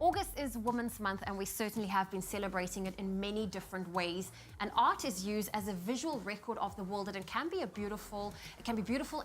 August is Women's Month, and we certainly have been celebrating it in many different ways. And art is used as a visual record of the world, and it can be beautiful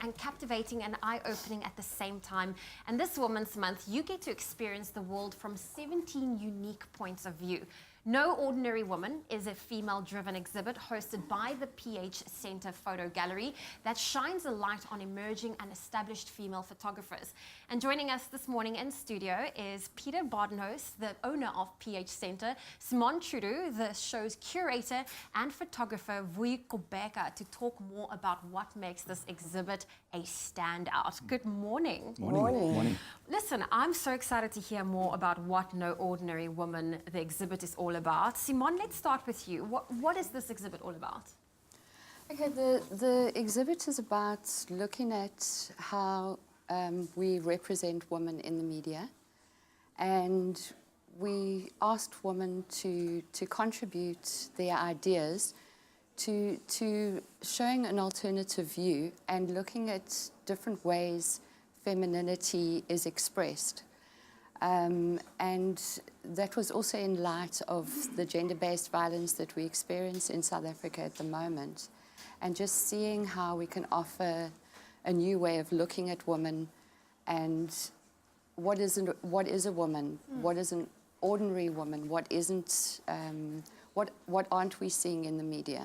and captivating and eye-opening at the same time. And this Women's Month, you get to experience the world from 17 unique points of view. No Ordinary Woman is a female-driven exhibit hosted by the PH Center Photo Gallery that shines a light on emerging and established female photographers. And joining us this morning in studio is Peter Badenhuis, the owner of PH Center, Simon Trudeau, the show's curator, and photographer Vui Kobeka, to talk more about what makes this exhibit a standout. Good morning. Morning. Listen, I'm so excited to hear more about what No Ordinary Woman, the exhibit, is all about. Simon, let's start with you. What is this exhibit all about? Okay, the exhibit is about looking at how we represent women in the media, and we asked women to contribute their ideas to showing an alternative view and looking at different ways femininity is expressed. And that was also in light of the gender-based violence that we experience in South Africa at the moment, and just seeing how we can offer a new way of looking at women and what is a woman, what is an ordinary woman, what isn't, what aren't we seeing in the media,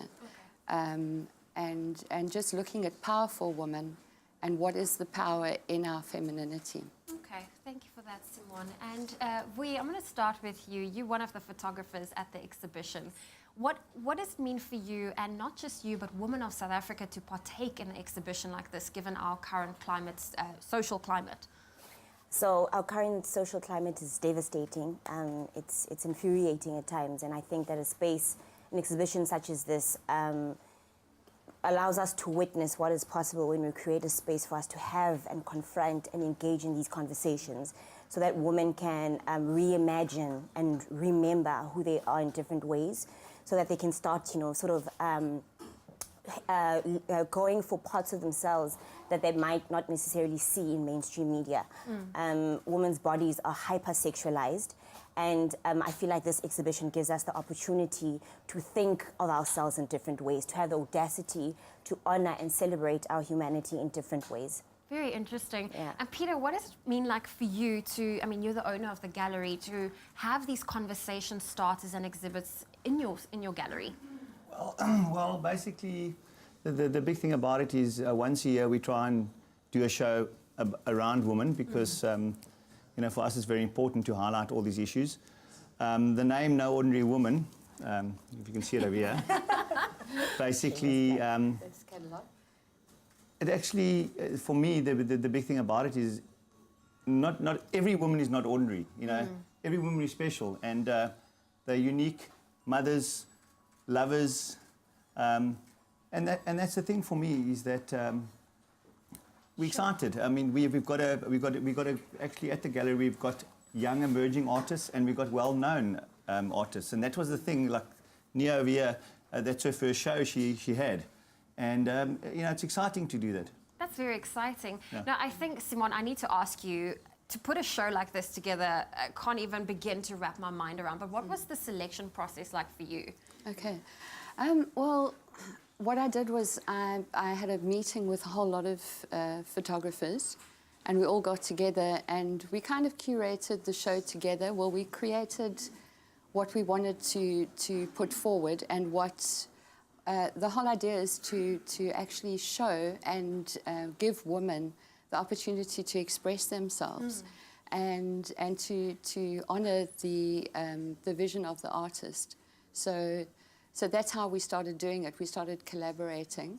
okay. And just looking at powerful women and what is the power in our femininity. Okay, thank you for that, Simon. And Vui, I'm going to start with you. You're one of the photographers at the exhibition. What does it mean for you, and not just you, but women of South Africa, to partake in an exhibition like this, given our current climate, social climate? So our current social climate is devastating. It's infuriating at times, and I think that a space, an exhibition such as this, allows us to witness what is possible when we create a space for us to have and confront and engage in these conversations, so that women can reimagine and remember who they are in different ways, so that they can start, going for parts of themselves that they might not necessarily see in mainstream media. Women's bodies are hypersexualized, and I feel like this exhibition gives us the opportunity to think of ourselves in different ways, to have the audacity to honor and celebrate our humanity in different ways. Very interesting. Yeah. And Peter, what does it mean like for you to, I mean, you're the owner of the gallery, to have these conversation starters and exhibits in your gallery? Well, basically, the big thing about it is once a year we try and do a show around women, because for us it's very important to highlight all these issues. The name No Ordinary Woman, if you can see it over here, basically, it actually, for me, the big thing about it is not every woman is not ordinary. Every woman is special, and they're unique mothers, lovers, and that's the thing for me, is that we're excited. I mean, we've got actually at the gallery we've got young emerging artists, and we've got well-known artists, and that was the thing. Like Nia over here, that's her first show she had, and it's exciting to do that. That's very exciting. Yeah. Now, I think, Simon, I need to ask you, to put a show like this together, I can't even begin to wrap my mind around, but what was the selection process like for you? Okay. Well, what I did was I had a meeting with a whole lot of photographers, and we all got together and we kind of curated the show together. Well, we created what we wanted to put forward, and what the whole idea is to actually show and give women the opportunity to express themselves, and to honor the vision of the artist. So that's how we started doing it. We started collaborating,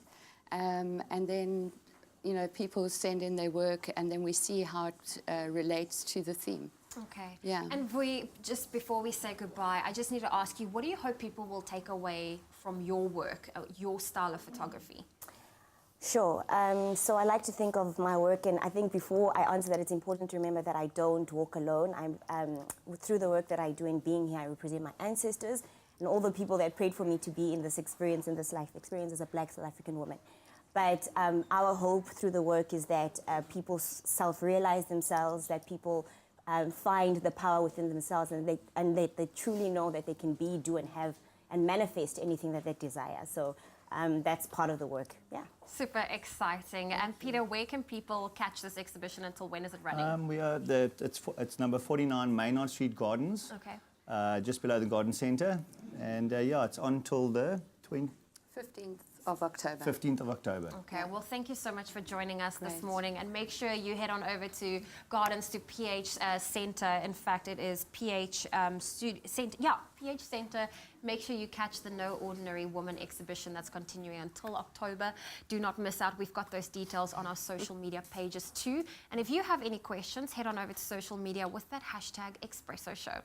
and then, people send in their work, and then we see how it relates to the theme. Okay. Yeah. And Vui, just before we say goodbye, I just need to ask you, what do you hope people will take away from your work, your style of photography? Sure. So I like to think of my work, and I think before I answer that, it's important to remember that I don't walk alone. Through the work that I do in being here, I represent my ancestors and all the people that prayed for me to be in this experience, in this life experience as a Black South African woman. But our hope through the work is that people self-realize themselves, that people find the power within themselves, and they truly know that they can be, do, and have, and manifest anything that they desire. So that's part of the work. Yeah. Super exciting. And Peter, where can people catch this exhibition? Until when is it running? It's number 49 Maynard Street Gardens. Okay. Just below the garden centre, and it's on till the 15th of October. 15th of October. Okay, well, thank you so much for joining us this Great. morning, and make sure you head on over to Gardens to PH Centre. In fact, it is PH Centre. Yeah, PH Centre. Make sure you catch the No Ordinary Woman exhibition that's continuing until October. Do not miss out. We've got those details on our social media pages too. And if you have any questions, head on over to social media with that hashtag Expresso Show.